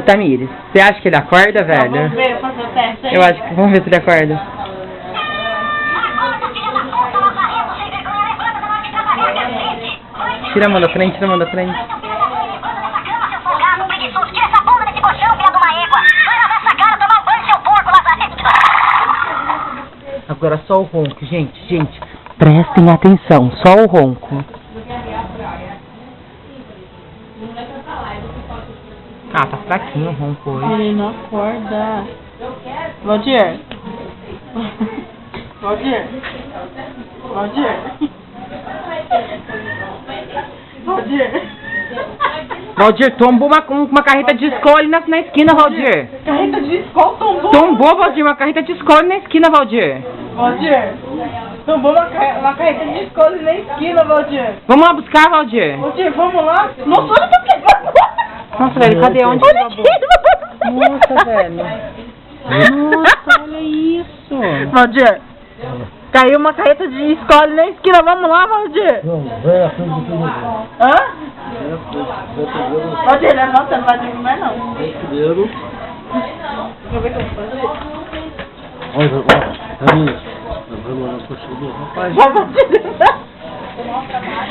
Ô, Tamires, você acha que ele acorda, velho? Vamos ver, fazer o teste aí. Eu acho que... Vamos ver se ele acorda. Tira a mão da frente, tira a mão da frente. Agora só o ronco, gente. Prestem atenção, só o ronco. Ah, tá fraquinho o ronco hoje. Ele não acorda. Valdir. Valdir. Valdir. Valdir. Valdir, tombou uma carreta de escola ali na esquina, Valdir. Carreta de escola tombou. Tombou, Valdir, uma carreta de escola ali na esquina, Valdir. Valdir. Tombou uma carreta de escola ali na esquina, Valdir. Vamos lá buscar, Valdir. Valdir, vamos lá. Nossa, olha o que ele Nossa, velho, cadê? Onde ele babou? Nossa, velho. Nossa, olha isso. Valdir. Caiu uma carreta de escola ali na esquina. Vamos lá, Valdir. Não, vai à frente do primeiro. Hã? Valdir, levanta, não vai dormir mais não. Primeiro. Deixa eu ver o que eu vou fazer. Olha, Tamires. Vamos lá, rapaz. Vai, Valdir.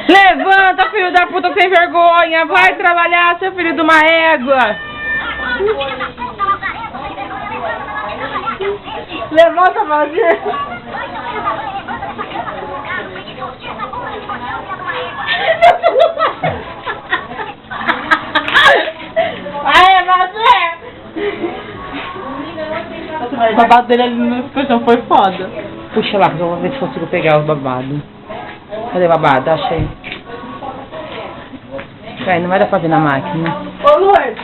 Levanta, filho da puta sem vergonha. Vai trabalhar, seu filho de uma égua. Levanta, Valdir. Aê, Valdir. O babado dele ali na expressão foi foda. Puxa lá, eu vou ver se consigo pegar o babado. Cadê o babado? Achei. Vai, não vai dar pra ver na máquina. Ô, Luiz.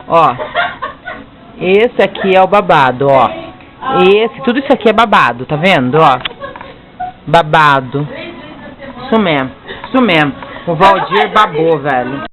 Ó. Esse aqui é o babado, ó. Tudo isso aqui é babado, tá vendo, ó? Babado. Isso mesmo. O Valdir babou, velho.